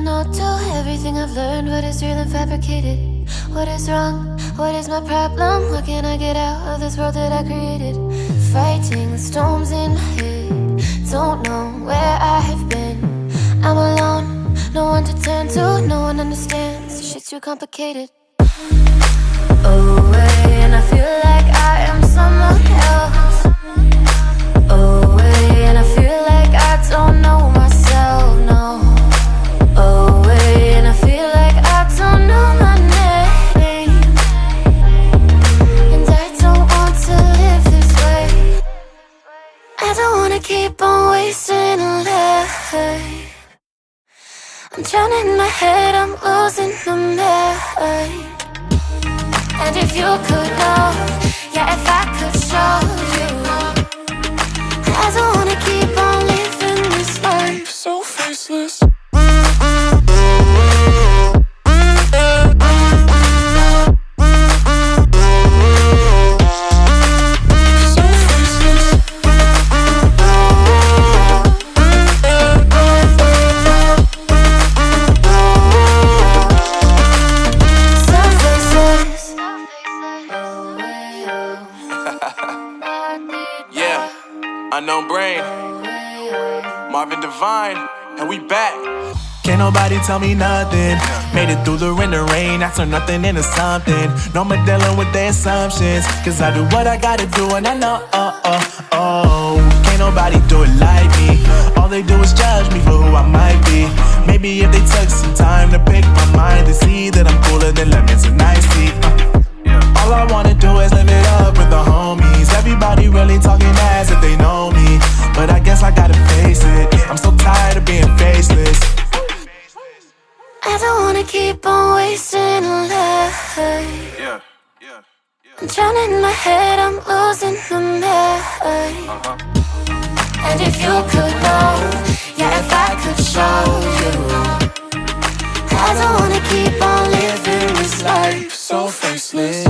know too. Everything I've learned, what is real and fabricated. What is wrong? What is my problem? How can I get out of this world that I created? Fighting the storms in my head. Don't know where I have been. I'm alone, no one to turn to. No one understands, this shit's too complicated. Away, and I feel like I am someone else. Away, and I feel like I don't know myself, no. Away, and I feel like I don't know my name. And I don't want to live this way. I don't wanna keep on wasting a life. I'm drowning in my head, I'm losing my mind. And if you could know, yeah, if I could show you, I don't wanna keep on living this life so faceless. Unknown brain, Marvin Divine, and we back. Can't nobody tell me nothing. Made it through the rain and rain, I turn nothing into something. No more dealing with their assumptions, cause I do what I gotta do and I know, can't nobody do it like me. All they do is judge me for who I might be. Maybe if they took some time to pick my mind, they see that I'm cooler than lemons and iced tea. All I wanna do is live it up with the homies. Everybody really talking as if they know me, but I guess I gotta face it. I'm so tired of being faceless. I don't wanna keep on wasting a life. I'm drowning in my head, I'm losing my mind. And if you could know, yeah, if I could show you, I don't wanna keep on living this life so faceless.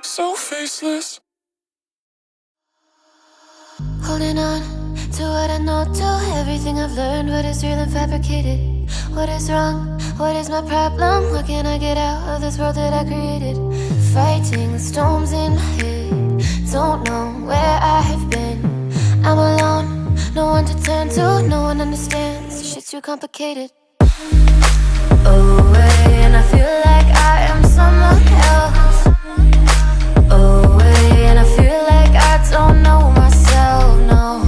So faceless. Holding on to what I know too. Everything I've learned, what is real and fabricated. What is wrong? What is my problem? How can I get out of this world that I created? Fighting the storms in my head. Don't know where I have been. I'm alone, no one to turn to. No one understands, this shit's too complicated. Away, and I feel like I am someone else. Away, and I feel like I don't know myself, no.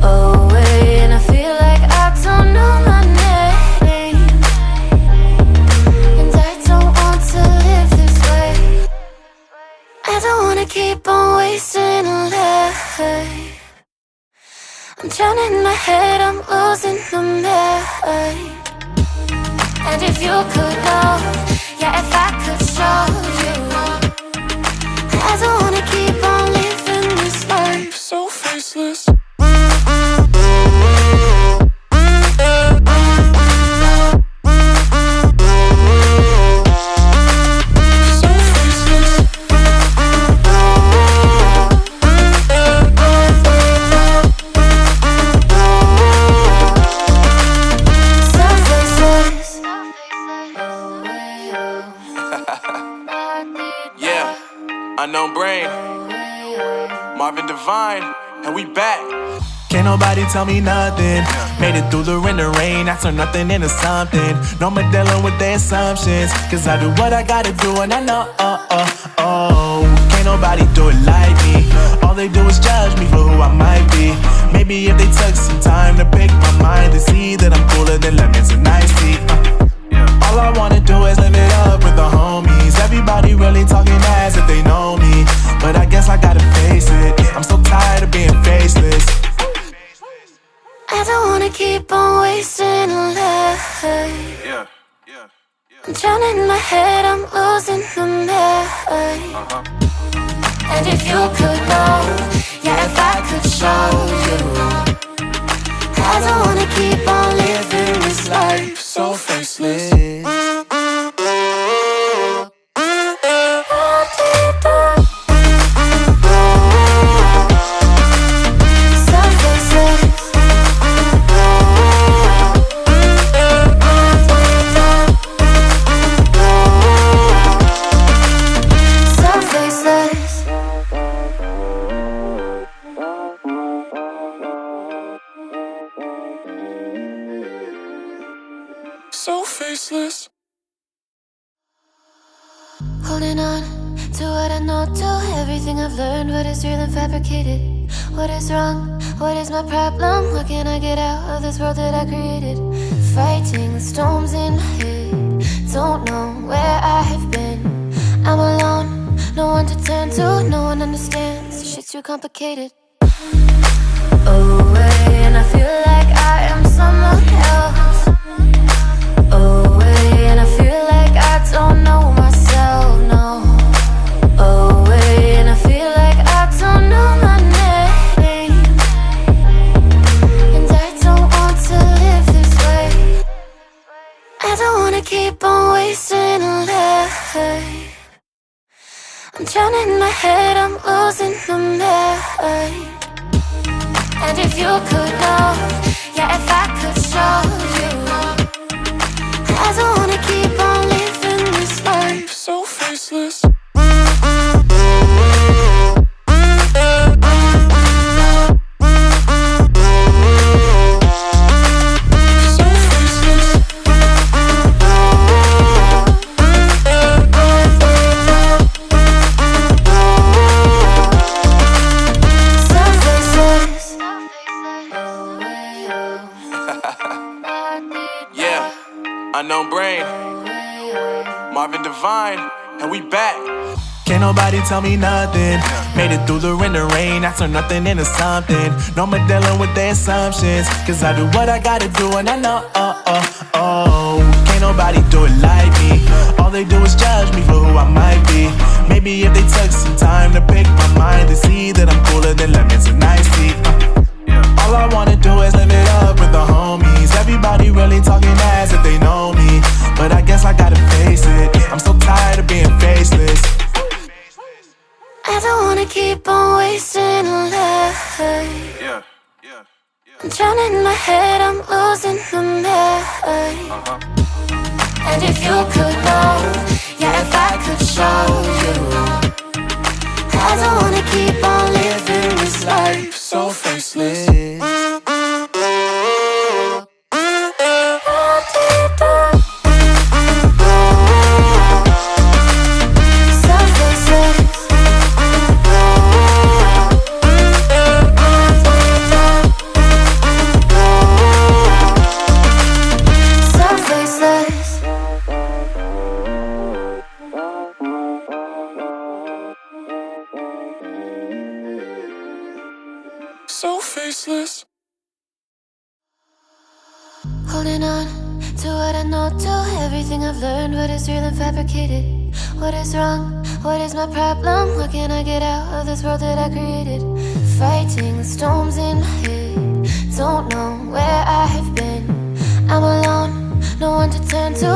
Away, and I feel like I don't know my name. And I don't want to live this way. I don't wanna keep on wasting a life. I'm drowning in my head, I'm losing my mind. And if you could know, yeah, if I could show you, I don't wanna keep on living this life so faceless. Unknown brain, Marvin Divine, and we back. Can't nobody tell me nothing. Made it through the rain and rain, I turn nothing into something. No more dealing with their assumptions, cause I do what I gotta do and I know, can't nobody do it like me. All they do is judge me for who I might be. Maybe if they took some time to pick my mind, they see that I'm cooler than lemons and iced tea. All I wanna do is live it up with the homies. Everybody really talking as if they know me, but I guess I gotta face it. I'm so tired of being faceless. I don't wanna keep on wasting a life. I'm drowning in my head, I'm losing my mind. And if you could know, yeah, if I could show you, I don't wanna keep on living this life so faceless. So faceless. Holding on to what I know, to everything I've learned. What is real and fabricated? What is wrong? What is my problem? What can I get out of this world that I created? Fighting the storms in my head, don't know where I have been. I'm alone, no one to turn to, no one understands. Shit's too complicated. Away, and I feel like I am someone else. Away, and I feel like I don't know myself, no. Away, and I feel like I don't know my name. And I don't want to live this way. I don't wanna keep on wasting a life. I'm drowning in my head, I'm losing my mind. And if you could know, yeah, if I could show you, I don't wanna keep on living this life So faceless. Yeah, unknown brain, Marvin Divine, and we back. Can't nobody tell me nothing. Made it through the rain and rain, I turn nothing into something. No more dealing with their assumptions, cause I do what I gotta do and I know, can't nobody do it like me. All they do is judge me for who I might be. Maybe if they took some time to pick my mind, they see that I'm cooler than lemons and iced tea. All I wanna do is live it up with the homies. Everybody really talking as if they know me, but I guess I gotta face it, I'm so tired of being faceless. I don't wanna keep on wasting a life. I'm drowning in my head, I'm losing my mind. And if you could know, yeah, if I could show you, I don't wanna keep on living this life So faceless. So faceless. Holding on to what I know, to everything I've learned. What is real and fabricated? What is wrong? What is my problem? What can I get out of this world that I created? Fighting the storms in my head, don't know where I have been. I'm alone, no one to turn to.